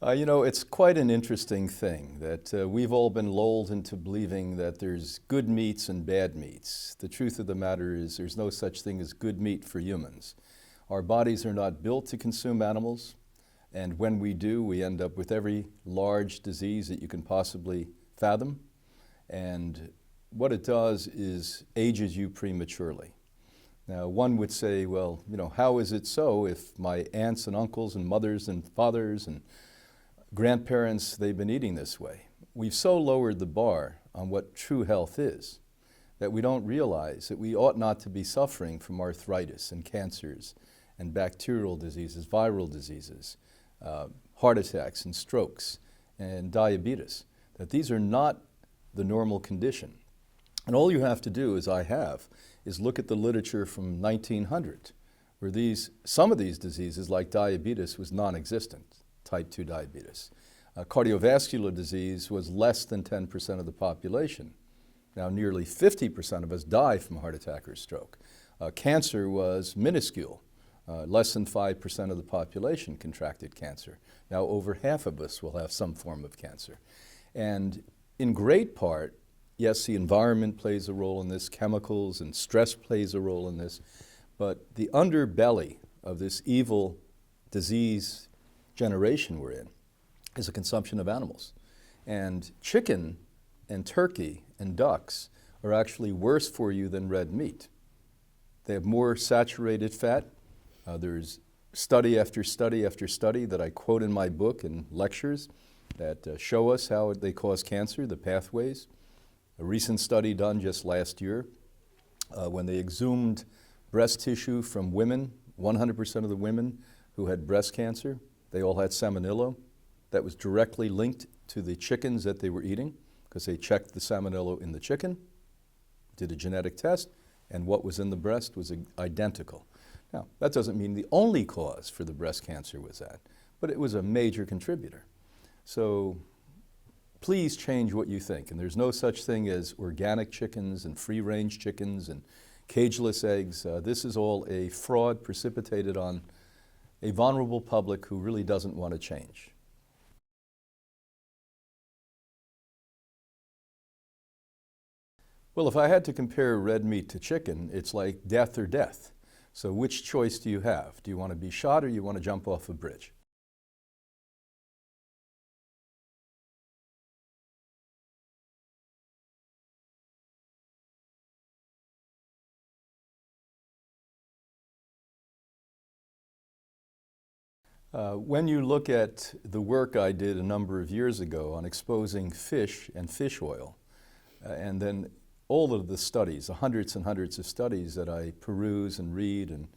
It's quite an interesting thing that we've all been lulled into believing that there's good meats and bad meats. The truth of the matter is there's no such thing as good meat for humans. Our bodies are not built to consume animals, and when we do, we end up with every large disease that you can possibly fathom. And what it does is ages you prematurely. Now, one would say, well, how is it so if my aunts and uncles and mothers and fathers and grandparents, they've been eating this way? We've so lowered the bar on what true health is that we don't realize that we ought not to be suffering from arthritis and cancers and bacterial diseases, viral diseases, heart attacks and strokes and diabetes, that these are not the normal condition. And all you have to do, as I have, is look at the literature from 1900, where some of these diseases, like diabetes, was non-existent, type 2 diabetes. Cardiovascular disease was less than 10% of the population. Now nearly 50% of us die from heart attack or stroke. Cancer was minuscule. Less than 5% of the population contracted cancer. Now over half of us will have some form of cancer. And in great part, yes, the environment plays a role in this, chemicals and stress plays a role in this, but the underbelly of this evil disease generation we're in is a consumption of animals. And chicken and turkey and ducks are actually worse for you than red meat. They have more saturated fat. There's study after study after study that I quote in my book and lectures that show us how they cause cancer, the pathways. A recent study done just last year, when they exhumed breast tissue from women, 100% of the women who had breast cancer, they all had salmonella. That was directly linked to the chickens that they were eating, because they checked the salmonella in the chicken, did a genetic test, and what was in the breast was identical. Now, that doesn't mean the only cause for the breast cancer was that, but it was a major contributor. So please change what you think. And there's no such thing as organic chickens and free-range chickens and cageless eggs. This is all a fraud precipitated on a vulnerable public who really doesn't want to change. Well, if I had to compare red meat to chicken, it's like death or death. So which choice do you have? Do you want to be shot or you want to jump off a bridge? When you look at the work I did a number of years ago on exposing fish and fish oil, and then all of the studies, the hundreds and hundreds of studies that I peruse and read and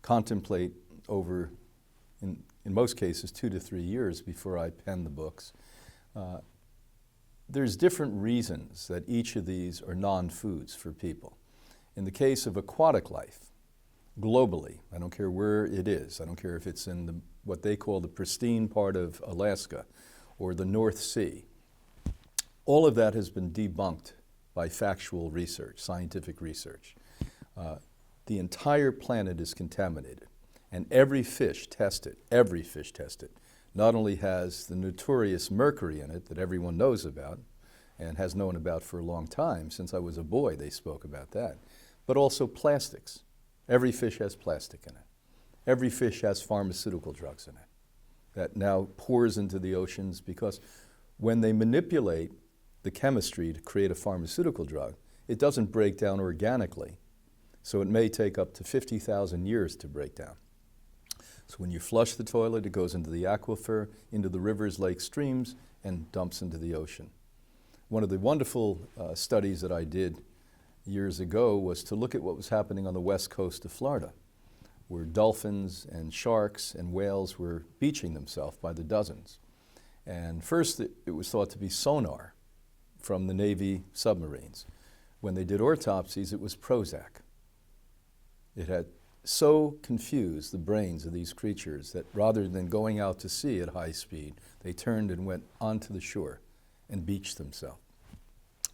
contemplate over, in most cases, 2 to 3 years before I pen the books, there's different reasons that each of these are non-foods for people. In the case of aquatic life, globally, I don't care where it is, I don't care if it's in what they call the pristine part of Alaska or the North Sea, all of that has been debunked by factual research, scientific research. The entire planet is contaminated, and every fish tested, not only has the notorious mercury in it that everyone knows about and has known about for a long time. Since I was a boy, they spoke about that, but also plastics. Every fish has plastic in it. Every fish has pharmaceutical drugs in it that now pours into the oceans, because when they manipulate the chemistry to create a pharmaceutical drug, it doesn't break down organically. So it may take up to 50,000 years to break down. So when you flush the toilet, it goes into the aquifer, into the rivers, lakes, streams, and dumps into the ocean. One of the wonderful studies that I did years ago was to look at what was happening on the west coast of Florida, where dolphins and sharks and whales were beaching themselves by the dozens. And first it was thought to be sonar from the Navy submarines. When they did autopsies, it was Prozac. It had so confused the brains of these creatures that rather than going out to sea at high speed, they turned and went onto the shore and beached themselves.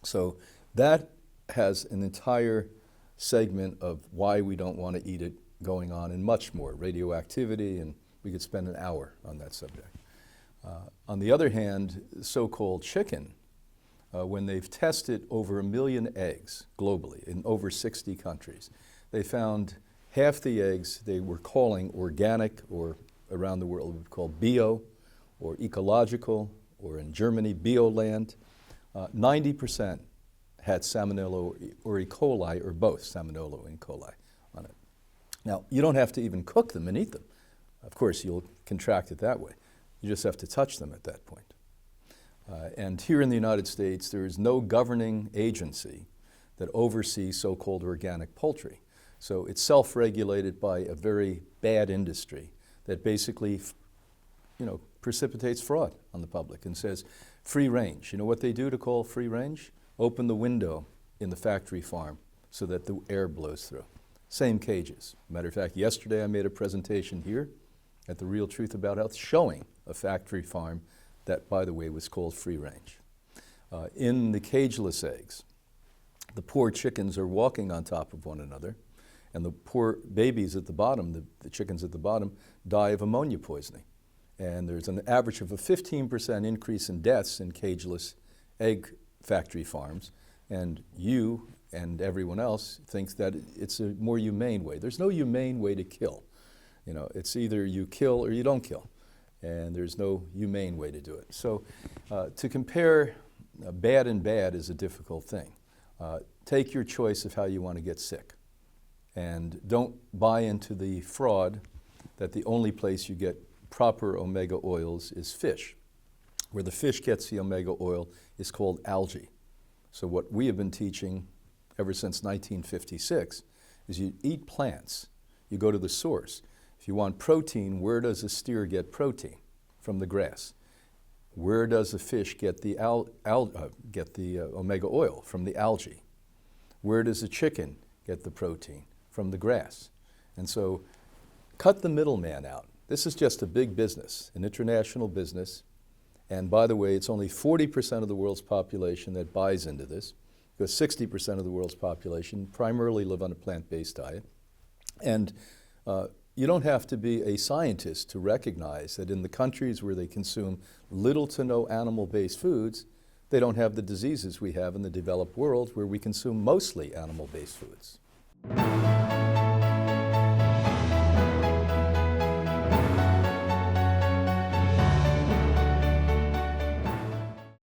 So that has an entire segment of why we don't want to eat it going on, and much more, radioactivity, and we could spend an hour on that subject. On the other hand, so-called chicken, when they've tested over 1 million eggs globally in over 60 countries, they found half the eggs they were calling organic, or around the world we call bio or ecological, or in Germany, Bioland. 90% had Salmonella or E. coli, or both Salmonella and E. coli on it. Now, you don't have to even cook them and eat them. Of course, you'll contract it that way. You just have to touch them at that point. And here in the United States, there is no governing agency that oversees so-called organic poultry. So it's self-regulated by a very bad industry that basically, precipitates fraud on the public and says, free range. You know what they do to call free range? Open the window in the factory farm so that the air blows through. Same cages. Matter of fact, yesterday I made a presentation here at The Real Truth About Health showing a factory farm that, by the way, was called free range. In the cageless eggs, the poor chickens are walking on top of one another, and the poor babies at the bottom, the chickens at the bottom, die of ammonia poisoning. And there's an average of a 15% increase in deaths in cageless egg factory farms, and you and everyone else thinks that it's a more humane way. There's no humane way to kill. It's either you kill or you don't kill, and there's no humane way to do it. So to compare bad and bad is a difficult thing. Take your choice of how you want to get sick, and don't buy into the fraud that the only place you get proper omega oils is fish. Where the fish gets the omega oil is called algae. So what we have been teaching ever since 1956 is you eat plants, you go to the source. If you want protein, where does a steer get protein? From the grass. Where does a fish get the omega oil? From the algae. Where does a chicken get the protein? From the grass. And so cut the middleman out. This is just a big business, an international business. And by the way, it's only 40% of the world's population that buys into this, because 60% of the world's population primarily live on a plant-based diet. And you don't have to be a scientist to recognize that in the countries where they consume little to no animal-based foods, they don't have the diseases we have in the developed world where we consume mostly animal-based foods.